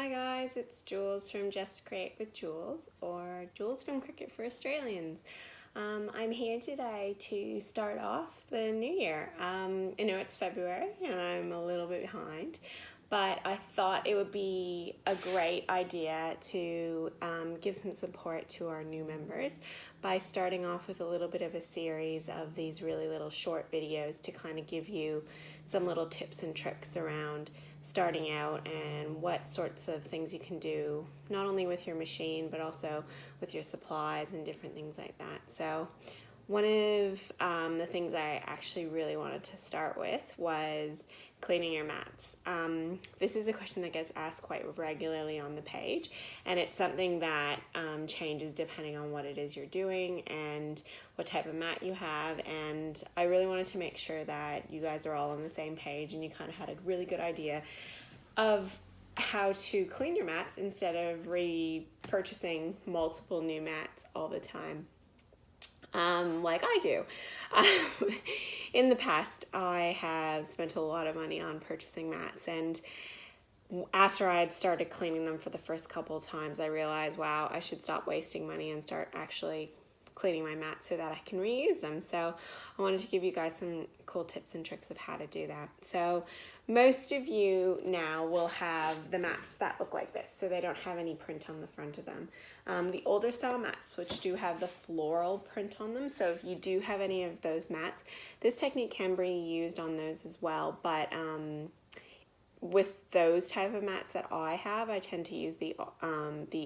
Hi guys, it's Jules from Just Create with Jules, or Jules from Cricut for Australians. I'm here today to start off the new year. I know it's February and I'm a little bit behind, but I thought it would be a great idea to give some support to our new members by starting off with a little bit of a series of these really little short videos to kind of give you some little tips and tricks around starting out and what sorts of things you can do, not only with your machine, but also with your supplies and different things like that. So one of the things I actually really wanted to start with was cleaning your mats. This is a question that gets asked quite regularly on the page, and it's something that changes depending on what it is you're doing and what type of mat you have. And I really wanted to make sure that you guys are all on the same page and you kind of had a really good idea of how to clean your mats instead of repurchasing multiple new mats all the time. Like I do. In the past, I have spent a lot of money on purchasing mats, and after I had started cleaning them for the first couple of times, I realized, wow, I should stop wasting money and start actually cleaning my mats so that I can reuse them. So I wanted to give you guys some cool tips and tricks of how to do that. So most of you now will have the mats that look like this, so they don't have any print on the front of them. The older style mats, which do have the floral print on them, so if you do have any of those mats, this technique can be used on those as well, but with those type of mats that I have, I tend to use the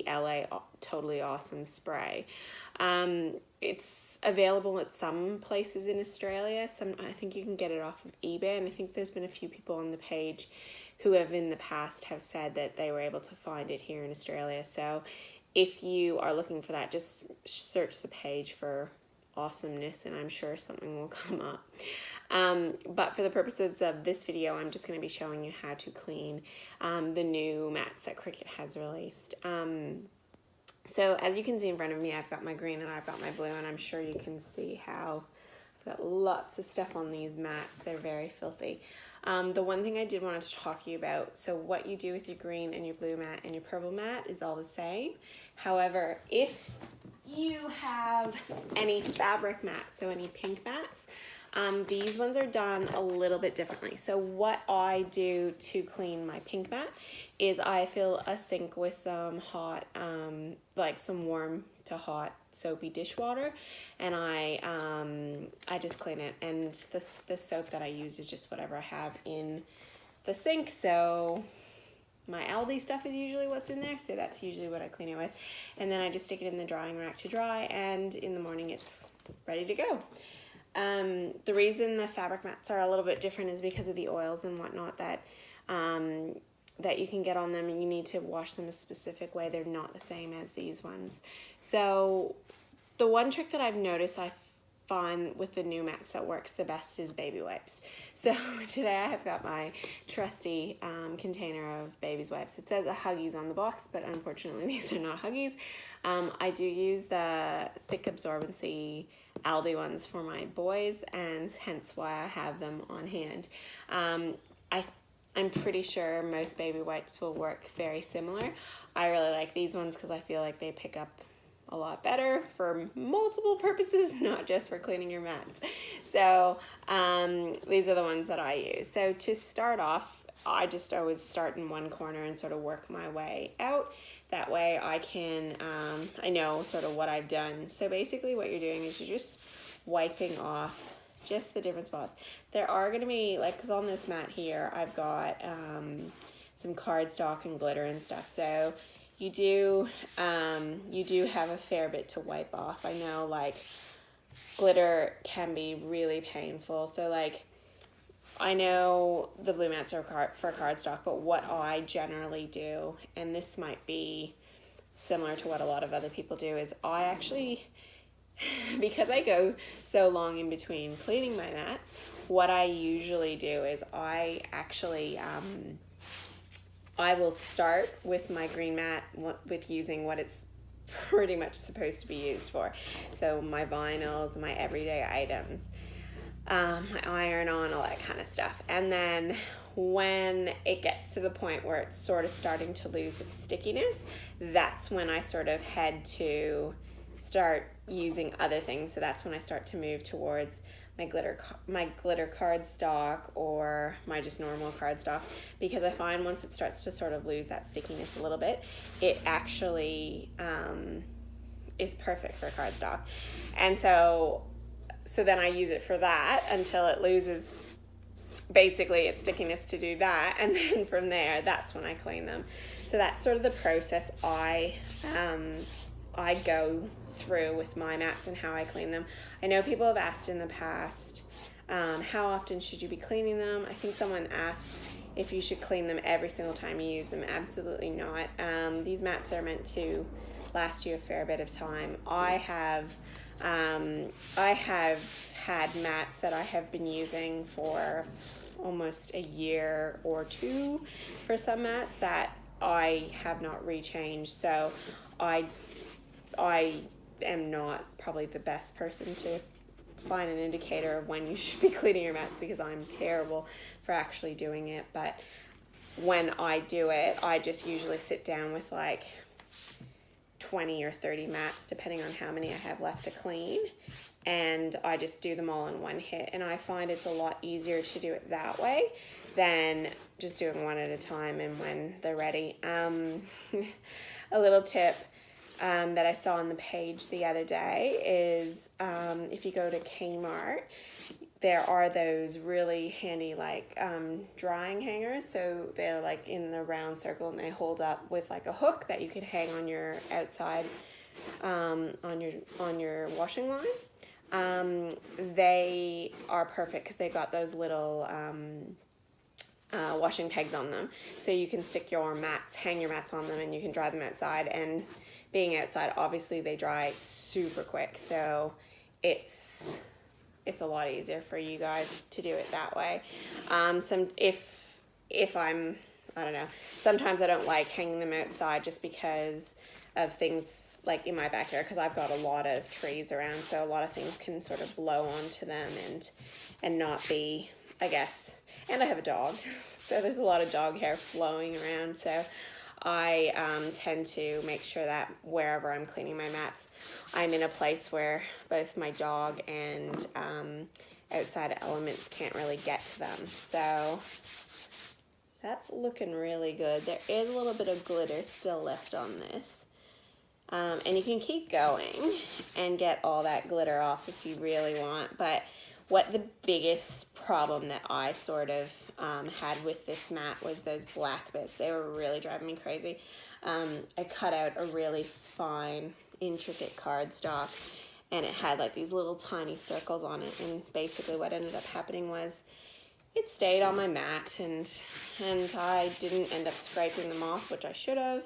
LA Totally Awesome spray. It's available at some places in Australia. I think you can get it off of eBay, and I think there's been a few people on the page who have in the past have said that they were able to find it here in Australia. So if you are looking for that, just search the page for awesomeness and I'm sure something will come up. But for the purposes of this video, I'm just going to be showing you how to clean the new mats that Cricut has released. So as you can see in front of me, I've got my green and I've got my blue, and I'm sure you can see how I've got lots of stuff on these mats. They're very filthy. The one thing I did want to talk to you about, so what you do with your green and your blue mat and your purple mat is all the same. However, if you have any fabric mats, so any pink mats, these ones are done a little bit differently. So what I do to clean my pink mat is I fill a sink with some hot, like some warm to hot soapy dishwater, and I just clean it. And the soap that I use is just whatever I have in the sink. So my Aldi stuff is usually what's in there, so that's usually what I clean it with. And then I just stick it in the drying rack to dry, and in the morning it's ready to go. The reason the fabric mats are a little bit different is because of the oils and whatnot that you can get on them, and you need to wash them a specific way. They're not the same as these ones. So the one trick that I've noticed I find with the new mats that works the best is baby wipes. So today I have got my trusty container of baby's wipes. It says a Huggies on the box, but unfortunately these are not Huggies. I do use the thick absorbency Aldi ones for my boys, and hence why I have them on hand. I'm pretty sure most baby wipes will work very similar. I really like these ones because I feel like they pick up a lot better for multiple purposes, not just for cleaning your mats. So these are the ones that I use. So to start off, I just always start in one corner and sort of work my way out. That way I can, I know sort of what I've done. So basically what you're doing is you're just wiping off just the different spots. There are going to be, like, because on this mat here, I've got some cardstock and glitter and stuff. So you do have a fair bit to wipe off. I know, like, glitter can be really painful. So, like, I know the blue mats are for cardstock, but what I generally do, and this might be similar to what a lot of other people do, is I actually, because I go so long in between cleaning my mats, what I usually do is I actually, I will start with my green mat with using what it's pretty much supposed to be used for. So my vinyls, my everyday items, my iron-on, all that kind of stuff. And then when it gets to the point where it's sort of starting to lose its stickiness, that's when I sort of head to start using other things. So that's when I start to move towards my glitter cardstock or my just normal cardstock, because I find once it starts to sort of lose that stickiness a little bit, it actually is perfect for cardstock. And so then I use it for that until it loses basically its stickiness to do that, and then from there, that's when I clean them. So that's sort of the process I go through with my mats and how I clean them. I know people have asked in the past, how often should you be cleaning them? I think someone asked if you should clean them every single time you use them. Absolutely not. These mats are meant to last you a fair bit of time. I have had mats that I have been using for almost a year or two for some mats that I have not rechanged. So I am not probably the best person to find an indicator of when you should be cleaning your mats, because I'm terrible for actually doing it. But when I do it, I just usually sit down with like 20 or 30 mats, depending on how many I have left to clean, and I just do them all in one hit. And I find it's a lot easier to do it that way than just doing one at a time and when they're ready. A little tip that I saw on the page the other day is if you go to Kmart, there are those really handy like drying hangers. So they're like in the round circle and they hold up with like a hook that you could hang on your outside on your washing line. They are perfect because they've got those little washing pegs on them, so you can stick your mats, hang your mats on them, and you can dry them outside. And being outside, obviously they dry super quick, so it's a lot easier for you guys to do it that way. If I'm, I don't know, sometimes I don't like hanging them outside just because of things like in my backyard, because I've got a lot of trees around, so a lot of things can sort of blow onto them and not be, I guess, and I have a dog, so there's a lot of dog hair flowing around, so I tend to make sure that wherever I'm cleaning my mats, I'm in a place where both my dog and outside elements can't really get to them. So that's looking really good. There is a little bit of glitter still left on this. And you can keep going and get all that glitter off if you really want. But what the biggest problem that I sort of had with this mat was those black bits. They were really driving me crazy. I cut out a really fine, intricate cardstock, and it had like these little tiny circles on it. And basically what ended up happening was it stayed on my mat, and I didn't end up scraping them off, which I should have.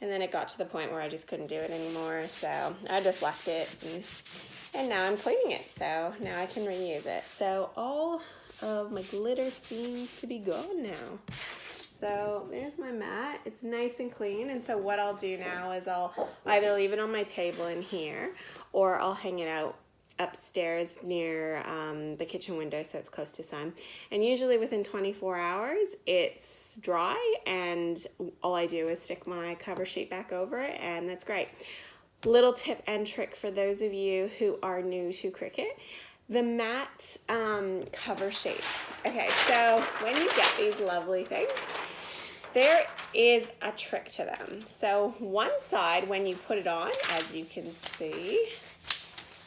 And then it got to the point where I just couldn't do it anymore, so I just left it, and now I'm cleaning it, so now I can reuse it. So all of my glitter seems to be gone now. So there's my mat. It's nice and clean, and so what I'll do now is I'll either leave it on my table in here, or I'll hang it out upstairs near the kitchen window so it's close to sun, and usually within 24 hours it's dry, and all I do is stick my cover sheet back over it, and that's great. Little tip and trick for those of you who are new to Cricut: the mat cover sheets. Okay, so when you get these lovely things, there is a trick to them. So one side, when you put it on, as you can see,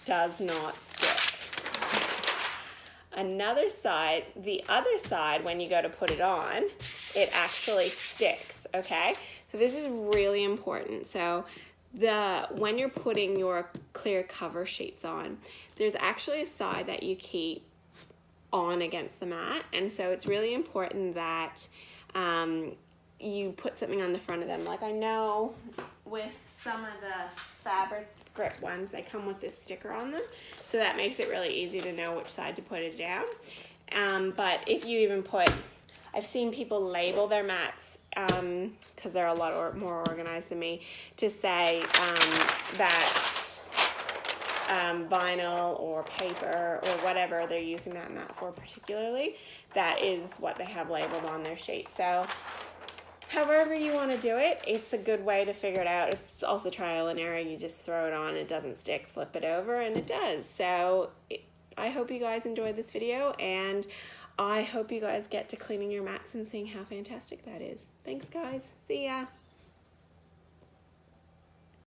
does not stick. Another side, the other side, when you go to put it on, it actually sticks, okay? So this is really important. So when you're putting your clear cover sheets on, there's actually a side that you keep on against the mat, and so it's really important that you put something on the front of them. Like I know with some of the fabric grip ones, they come with this sticker on them, so that makes it really easy to know which side to put it down. But if you even put, I've seen people label their mats, because they're a lot more organized than me, to say that vinyl or paper or whatever they're using that mat for particularly, that is what they have labeled on their sheet. So however you want to do it, it's a good way to figure it out. It's also trial and error. You just throw it on, it doesn't stick, flip it over, and it does. So I hope you guys enjoyed this video, and I hope you guys get to cleaning your mats and seeing how fantastic that is. Thanks, guys. See ya.